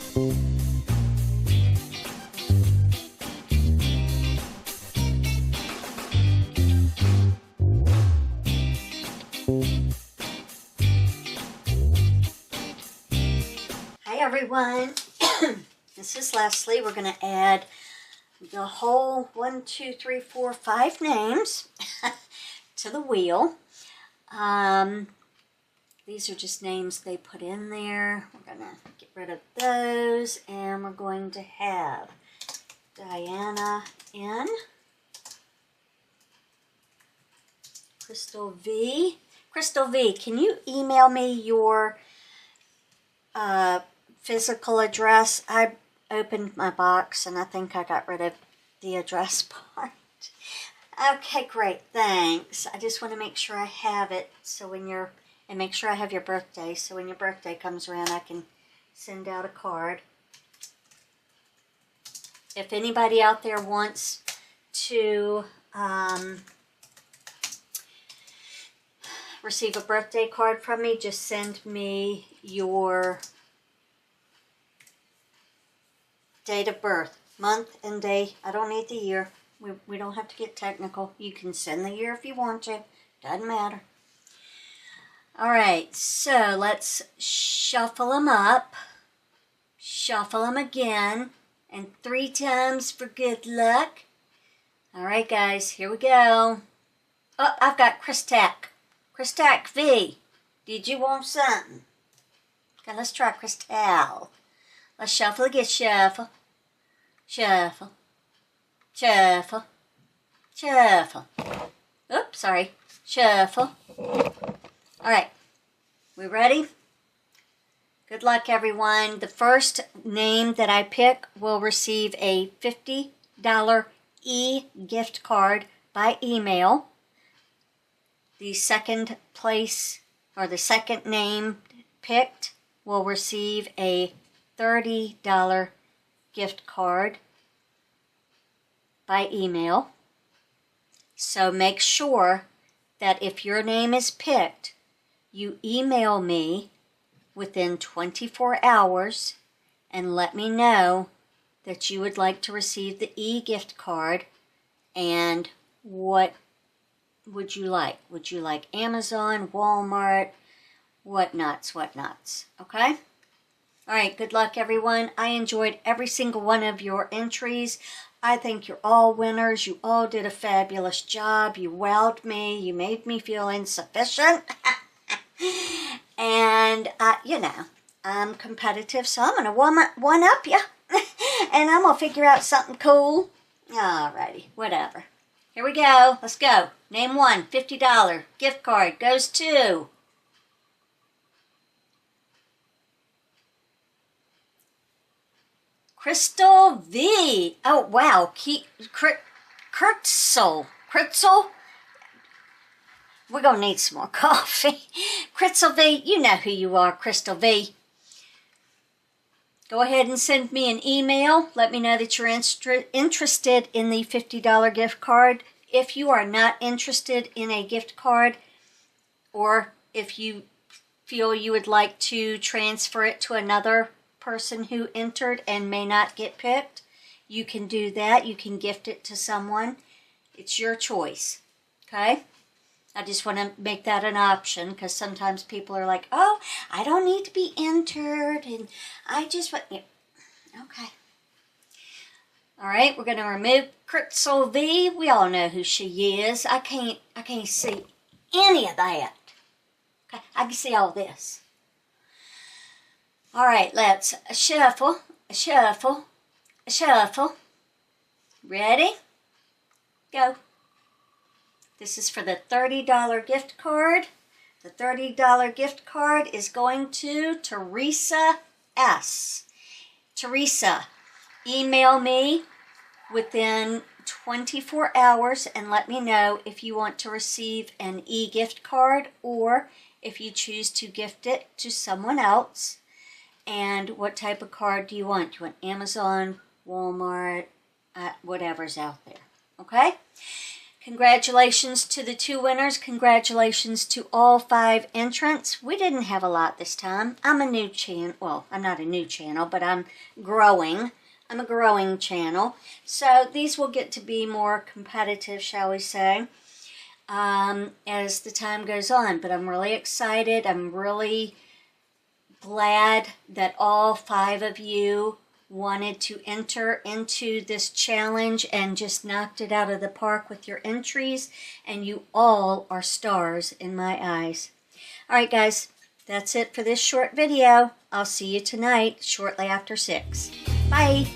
Hi everyone, this is Leslie. We're going to add the whole 1, 2, 3, 4, 5 names to the wheel. These are just names they put in there. We're going to get rid of those, and we're going to have Diana N, Crystal V. Crystal V, can you email me your physical address? I opened my box and I think I got rid of the address part. Okay, great, thanks. I just want to make sure I have it, so and make sure I have your birthday, so when your birthday comes around I can send out a card. If anybody out there wants to receive a birthday card from me, just send me your date of birth, month and day. I don't need the year. We don't have to get technical. You can send the year if you want to. Doesn't matter. All right, so let's shuffle them up. Shuffle them again. And 3 times for good luck. All right, guys, here we go. Oh, I've got Christac. Christac V. Did you want something? Okay, let's try Crystal. Let's shuffle again. Shuffle. Shuffle. Shuffle. Shuffle. Oops, sorry. Shuffle. All right. We ready? Good luck, everyone. The first name that I pick will receive a $50 e-gift card by email. The second place, or the second name picked, will receive a $30 gift card by email. So make sure that if your name is picked, you email me within 24 hours and let me know that you would like to receive the e-gift card, and what would you like? Would you like Amazon, Walmart, whatnots, okay? All right, good luck, everyone. I enjoyed every single one of your entries. I think you're all winners. You all did a fabulous job. You wowed me. You made me feel insufficient. And, you know, I'm competitive, so I'm going to one-up you. And I'm going to figure out something cool. Alrighty, whatever. Here we go. Let's go. Name 1, $50 gift card goes to Crystal V. Oh, wow. Kurtzel. We're going to need some more coffee. Crystal V, you know who you are, Crystal V. Go ahead and send me an email. Let me know that you're interested in the $50 gift card. If you are not interested in a gift card, or if you feel you would like to transfer it to another person who entered and may not get picked, you can do that. You can gift it to someone. It's your choice, okay? I just want to make that an option, because sometimes people are like, oh, I don't need to be entered, and I just want... Yeah. Okay. All right, we're going to remove Crystal V. We all know who she is. I can't see any of that. Okay, I can see all this. All right, let's shuffle. Ready? Go. This is for the $30 gift card. The $30 gift card is going to Teresa S. Teresa, email me within 24 hours and let me know if you want to receive an e-gift card, or if you choose to gift it to someone else. And what type of card do you want? Do you want Amazon, Walmart, whatever's out there, okay? Congratulations to the 2 winners. Congratulations to all 5 entrants. We didn't have a lot this time. I'm a new channel. Well, I'm not a new channel, but I'm growing. I'm a growing channel. So these will get to be more competitive, shall we say, as the time goes on. But I'm really excited. I'm really glad that all 5 of you wanted to enter into this challenge and just knocked it out of the park with your entries, and you all are stars in my eyes. All right, guys, that's it for this short video. I'll see you tonight shortly after 6. Bye.